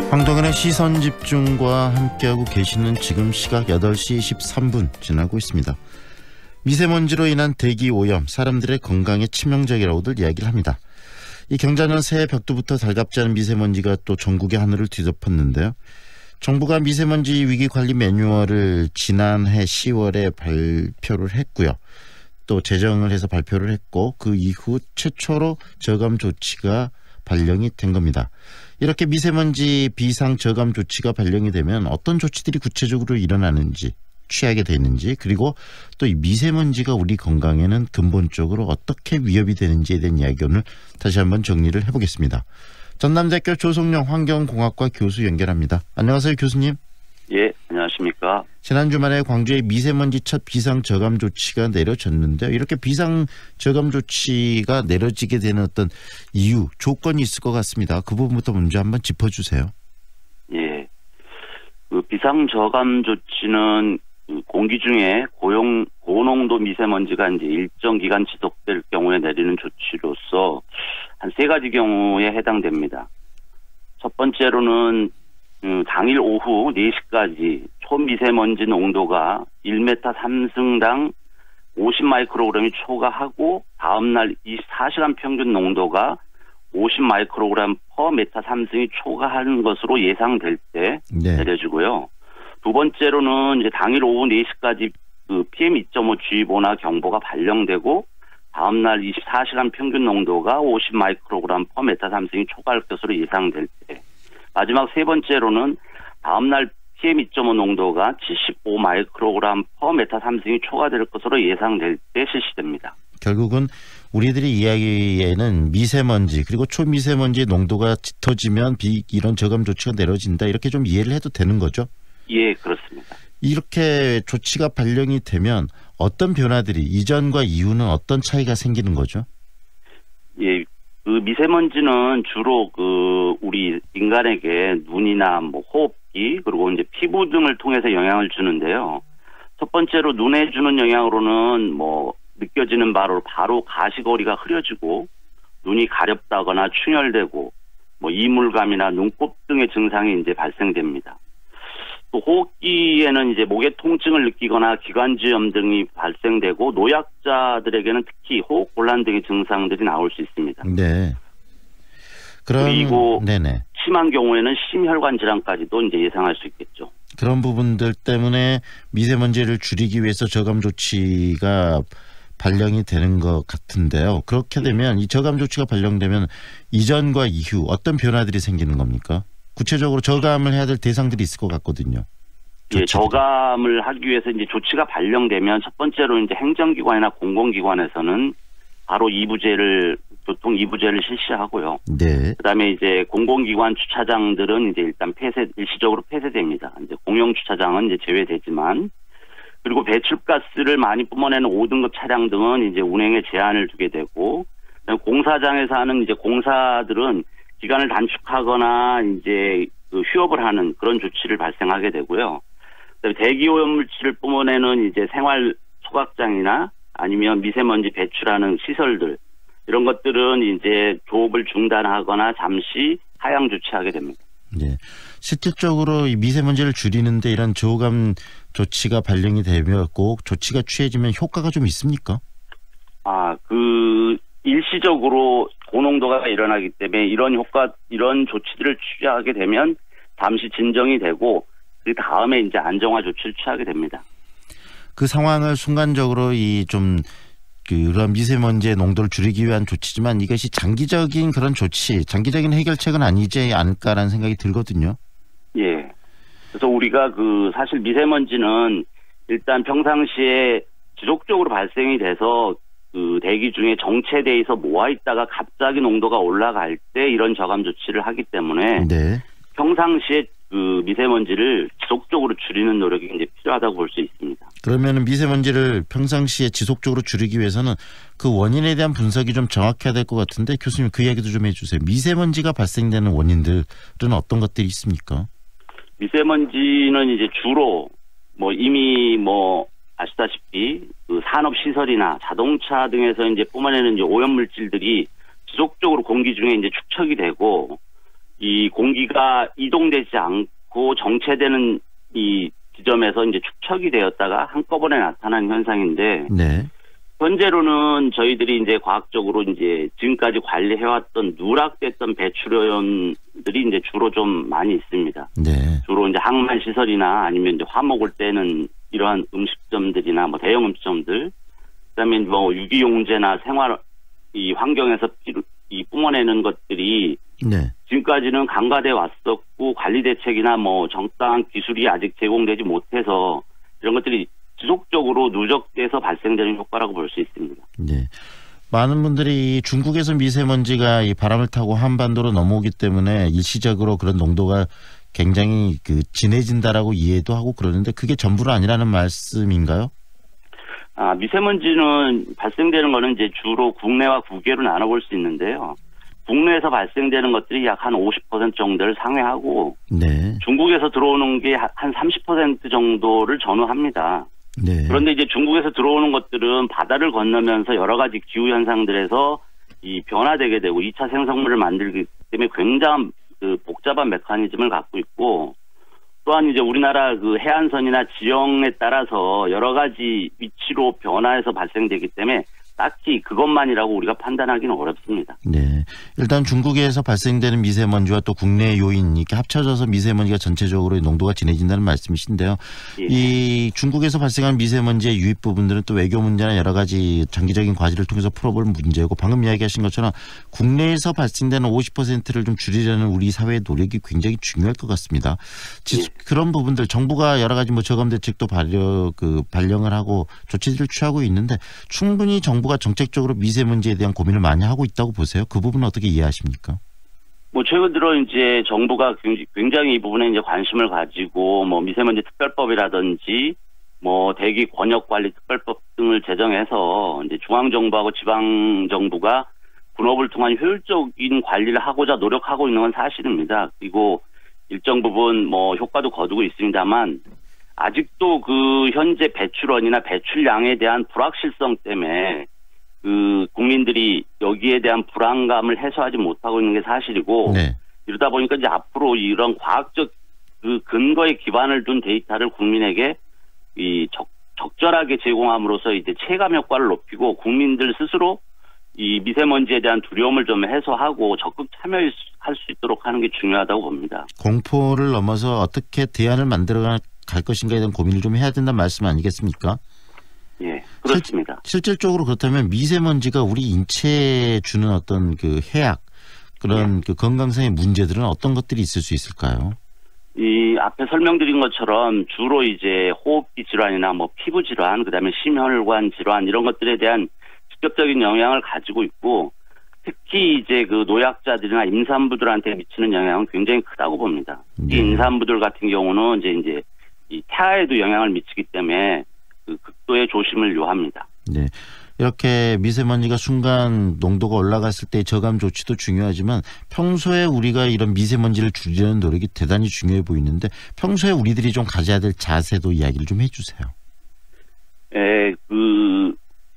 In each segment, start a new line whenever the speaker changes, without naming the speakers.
황동현의 시선집중과 함께하고 계시는 지금 시각 8시 13분 지나고 있습니다. 미세먼지로 인한 대기오염, 사람들의 건강에 치명적이라고들 이야기를 합니다. 이 경자년 새해 벽두부터 달갑지 않은 미세먼지가 또 전국의 하늘을 뒤덮었는데요. 정부가 미세먼지 위기관리 매뉴얼을 지난해 10월에 발표를 했고요. 또 제정을 해서 발표를 했고 그 이후 최초로 저감 조치가 발령이 된 겁니다. 이렇게 미세먼지 비상 저감 조치가 발령이 되면 어떤 조치들이 구체적으로 일어나는지, 취하게 되는지, 그리고 또 이 미세먼지가 우리 건강에는 근본적으로 어떻게 위협이 되는지에 대한 이야기 오늘 다시 한번 정리를 해보겠습니다. 전남대학교 조성영 환경공학과 교수 연결합니다. 안녕하세요, 교수님.
예, 안녕하십니까.
지난 주말에 광주에 미세먼지 첫 비상 저감 조치가 내려졌는데요. 이렇게 비상 저감 조치가 내려지게 되는 어떤 이유, 조건이 있을 것 같습니다. 그 부분부터 먼저 한번 짚어주세요.
예, 그 비상 저감 조치는 공기 중에 고농도 미세먼지가 이제 일정 기간 지속될 경우에 내리는 조치로서 한 3가지 경우에 해당됩니다. 첫 번째로는 당일 오후 4시까지 초미세먼지 농도가 1m 3승당 50마이크로그램이 초과하고 다음날 24시간 평균 농도가 50마이크로그램 퍼 메타 3승이 초과하는 것으로 예상될 때 내려지고요. 두 번째로는 이제 당일 오후 4시까지 그 PM2.5 주의보나 경보가 발령되고 다음날 24시간 평균 농도가 50마이크로그램 퍼 메타 3승이 초과할 것으로 예상될 때. 마지막 세 번째로는 다음날 PM2.5 농도가 75마이크로그램 퍼 메타 3승이 초과될 것으로 예상될 때 실시됩니다.
결국은 우리들이 이야기에는 미세먼지 그리고 초미세먼지 농도가 짙어지면 이런 저감 조치가 내려진다, 이렇게 좀 이해를 해도 되는 거죠?
예, 그렇습니다.
이렇게 조치가 발령이 되면 어떤 변화들이, 이전과 이후는 어떤 차이가 생기는 거죠?
예, 그 미세먼지는 주로 우리 인간에게 눈이나 호흡기 그리고 이제 피부 등을 통해서 영향을 주는데요. 첫 번째로 눈에 주는 영향으로는 느껴지는 바로 가시거리가 흐려지고 눈이 가렵다거나 충혈되고 이물감이나 눈곱 등의 증상이 이제 발생됩니다. 또 호흡기에는 이제 목의 통증을 느끼거나 기관지염 등이 발생되고 노약자들에게는 특히 호흡 곤란 등의 증상들이 나올 수 있습니다.
네.
그리고
네네.
심한 경우에는 심혈관 질환까지도 이제 예상할 수 있겠죠.
그런 부분들 때문에 미세먼지를 줄이기 위해서 저감 조치가 발령이 되는 것 같은데요. 그렇게 되면 이 저감 조치가 발령되면 이전과 이후 어떤 변화들이 생기는 겁니까? 구체적으로 저감을 해야 될 대상들이 있을 것 같거든요.
예, 저감을 하기 위해서 이제 조치가 발령되면 첫 번째로 이제 행정기관이나 공공기관에서는 바로 교통 이부제를 실시하고요.
네.
그다음에 이제 공공기관 주차장들은 이제 일단 일시적으로 폐쇄됩니다. 이제 공용 주차장은 이제 제외되지만, 그리고 배출가스를 많이 뿜어내는 5등급 차량 등은 이제 운행에 제한을 두게 되고, 공사장에서 하는 이제 공사들은 기간을 단축하거나 이제 휴업을 하는 그런 조치를 발생하게 되고요. 대기오염 물질을 뿜어내는 이제 생활 소각장이나 아니면 미세먼지 배출하는 시설들, 이런 것들은 이제 조업을 중단하거나 잠시 하향 조치하게 됩니다. 네.
실질적으로 이 미세먼지를 줄이는데 이런 저감 조치가 발령이 되면 꼭 조치가 취해지면 효과가 좀 있습니까?
일시적으로 고농도가 일어나기 때문에 이런 조치들을 취하게 되면 잠시 진정이 되고 그 다음에 이제 안정화 조치를 취하게 됩니다.
그 상황을 순간적으로 그런 미세먼지의 농도를 줄이기 위한 조치지만 이것이 장기적인 그런 조치, 장기적인 해결책은 아니지 않을까라는 생각이 들거든요.
예. 그래서 우리가 사실 미세먼지는 일단 평상시에 지속적으로 발생이 돼서 대기 중에 정체돼 있어 모아 있다가 갑자기 농도가 올라갈 때 이런 저감 조치를 하기 때문에
네.
평상시에 미세먼지를 지속적으로 줄이는 노력이 이제 필요하다고 볼 수 있습니다. 그러면
미세먼지를 평상시에 지속적으로 줄이기 위해서는 그 원인에 대한 분석이 좀 정확해야 될 것 같은데 교수님 그 이야기도 좀 해주세요. 미세먼지가 발생되는 원인들은 어떤 것들이 있습니까?
미세먼지는 이제 주로 이미 아시다시피 산업 시설이나 자동차 등에서 이제 뿜어내는 이제 오염 물질들이 지속적으로 공기 중에 이제 축적이 되고 이 공기가 이동되지 않고 정체되는 이 지점에서 이제 축적이 되었다가 한꺼번에 나타난 현상인데,
네.
현재로는 저희들이 이제 과학적으로 이제 지금까지 관리해왔던 누락됐던 배출오염들이 이제 주로 좀 많이 있습니다.
네.
주로 이제 항만 시설이나 아니면 이제 화목을 떼는 이러한 음식점들이나 뭐 대형 음식점들, 그다음에 뭐 유기용제나 생활 이 환경에서 이 뿜어내는 것들이
네.
지금까지는 간과돼 왔었고 관리 대책이나 뭐 정당한 기술이 아직 제공되지 못해서 이런 것들이 지속적으로 누적돼서 발생되는 효과라고 볼 수 있습니다.
네. 많은 분들이 중국에서 미세먼지가 이 바람을 타고 한반도로 넘어오기 때문에 일시적으로 그런 농도가 굉장히 진해진다라고 이해도 하고 그러는데 그게 전부는 아니라는 말씀인가요?
미세먼지는 발생되는 거는 이제 주로 국내와 국외로 나눠볼 수 있는데요. 국내에서 발생되는 것들이 약 한 50% 정도를 상회하고,
네.
중국에서 들어오는 게 한 30% 정도를 전후합니다.
네.
그런데 이제 중국에서 들어오는 것들은 바다를 건너면서 여러 가지 기후 현상들에서 이 변화되게 되고 2차 생성물을 만들기 때문에 굉장한 복잡한 메커니즘을 갖고 있고, 또한 이제 우리나라 해안선이나 지형에 따라서 여러 가지 위치로 변화해서 발생되기 때문에 딱히 그것만이라고 우리가 판단하기는 어렵습니다.
네. 일단 중국에서 발생되는 미세먼지와 또 국내 요인 이렇게 합쳐져서 미세먼지가 전체적으로 농도가 진해진다는 말씀이신데요.
예.
이 중국에서 발생한 미세먼지의 유입 부분들은 또 외교 문제나 여러 가지 장기적인 과제를 통해서 풀어볼 문제고, 방금 이야기하신 것처럼 국내에서 발생되는 50%를 좀 줄이려는 우리 사회의 노력이 굉장히 중요할 것 같습니다.
예.
그런 부분들 정부가 여러 가지 저감 대책도 발령을 하고 조치들을 취하고 있는데 충분히 정부가 정책적으로 미세먼지에 대한 고민을 많이 하고 있다고 보세요? 그 부분은 어떻게 이해하십니까?
뭐 최근 들어 이제 정부가 굉장히 이 부분에 이제 관심을 가지고 뭐 미세먼지 특별법이라든지 뭐 대기 권역 관리 특별법 등을 제정해서 이제 중앙 정부하고 지방 정부가 분업을 통한 효율적인 관리를 하고자 노력하고 있는 건 사실입니다. 그리고 일정 부분 뭐 효과도 거두고 있습니다만, 아직도 현재 배출원이나 배출량에 대한 불확실성 때문에 국민들이 여기에 대한 불안감을 해소하지 못하고 있는 게 사실이고,
네.
이러다 보니까 이제 앞으로 이런 과학적 근거에 기반을 둔 데이터를 국민에게 적절하게 제공함으로써 이제 체감 효과를 높이고 국민들 스스로 이 미세먼지에 대한 두려움을 좀 해소하고 적극 참여할 수 있도록 하는 게 중요하다고 봅니다.
공포를 넘어서 어떻게 대안을 만들어갈 것인가에 대한 고민을 좀 해야 된다는 말씀 아니겠습니까?
예, 그렇습니다.
실질적으로 그렇다면 미세먼지가 우리 인체에 주는 어떤 해악, 그런 건강상의 문제들은 어떤 것들이 있을 수 있을까요?
이 앞에 설명드린 것처럼 주로 이제 호흡기 질환이나 뭐 피부 질환, 그다음에 심혈관 질환 이런 것들에 대한 직접적인 영향을 가지고 있고, 특히 이제 노약자들이나 임산부들한테 미치는 영향은 굉장히 크다고 봅니다.
네.
이 임산부들 같은 경우는 이제 이 태아에도 영향을 미치기 때문에 극도의 조심을 요합니다.
네. 이렇게 미세먼지가 순간 농도가 올라갔을 때 저감 조치도 중요하지만 평소에 우리가 이런 미세먼지를 줄이려는 노력이 대단히 중요해 보이는데 평소에 우리들이 좀 가져야 될 자세도 이야기를 좀 해주세요.
예,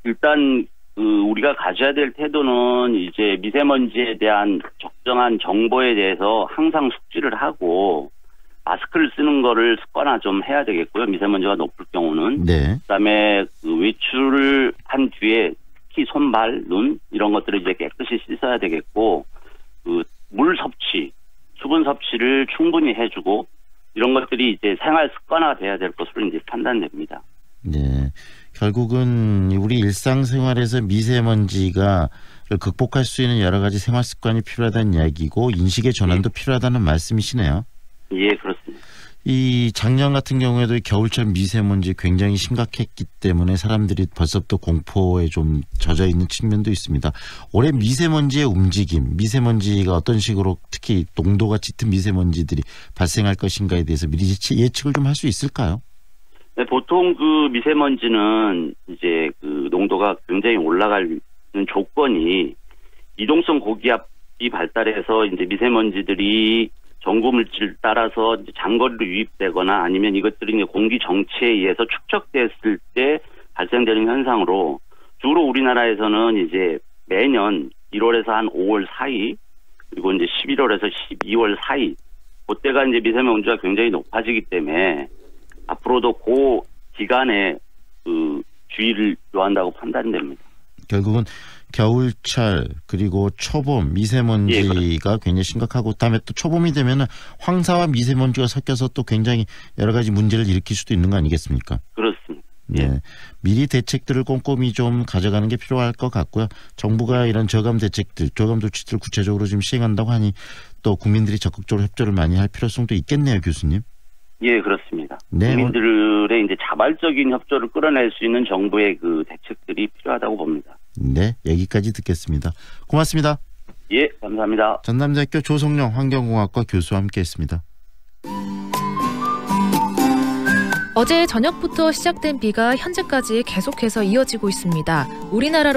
일단 우리가 가져야 될 태도는 이제 미세먼지에 대한 적정한 정보에 대해서 항상 숙지를 하고 마스크를 쓰는 거를 습관화 좀 해야 되겠고요. 미세먼지가 높을 경우는.
네.
그다음에 외출을 한 뒤에 특히 손발, 눈 이런 것들을 이제 깨끗이 씻어야 되겠고, 물 섭취, 수분 섭취를 충분히 해주고 이런 것들이 이제 생활 습관화가 돼야 될 것으로 이제 판단됩니다.
네. 결국은 우리 일상생활에서 미세먼지가 극복할 수 있는 여러 가지 생활 습관이 필요하다는 이야기고 인식의 전환도 필요하다는 말씀이시네요.
예, 그렇습니다.
이 작년 같은 경우에도 겨울철 미세먼지 굉장히 심각했기 때문에 사람들이 벌써부터 공포에 좀 젖어 있는 측면도 있습니다. 올해 미세먼지의 움직임, 미세먼지가 어떤 식으로 특히 농도가 짙은 미세먼지들이 발생할 것인가에 대해서 미리 예측을 좀 할 수 있을까요?
네, 보통 미세먼지는 이제 농도가 굉장히 올라가는 조건이 이동성 고기압이 발달해서 이제 미세먼지들이 전구 물질을 따라서 이제 장거리로 유입되거나 아니면 이것들이 이제 공기 정체에 의해서 축적됐을 때 발생되는 현상으로, 주로 우리나라에서는 이제 매년 1월에서 한 5월 사이 그리고 이제 11월에서 12월 사이 그때가 이제 미세먼지가 굉장히 높아지기 때문에 앞으로도 그 기간에 그 주의를 요한다고 판단됩니다.
결국은 겨울철 그리고 초봄 미세먼지가 굉장히 심각하고 다음에 또 초봄이 되면은 황사와 미세먼지가 섞여서 또 굉장히 여러 가지 문제를 일으킬 수도 있는 거 아니겠습니까?
그렇습니다.
네. 미리 대책들을 꼼꼼히 좀 가져가는 게 필요할 것 같고요. 정부가 이런 저감 대책들, 저감 조치들을 구체적으로 지금 시행한다고 하니 또 국민들이 적극적으로 협조를 많이 할 필요성도 있겠네요, 교수님.
예, 그렇습니다.
네.
국민들의 이제 자발적인 협조를 끌어낼 수 있는 정부의 그 대책들이 필요하다고 봅니다.
네, 여기까지 듣겠습니다. 고맙습니다.
예, 감사합니다.
전남대학교 조성영 환경공학과 교수와 함께했습니다.
어제 저녁부터 시작된 비가 현재까지 계속해서 이어지고 있습니다. 우리나라로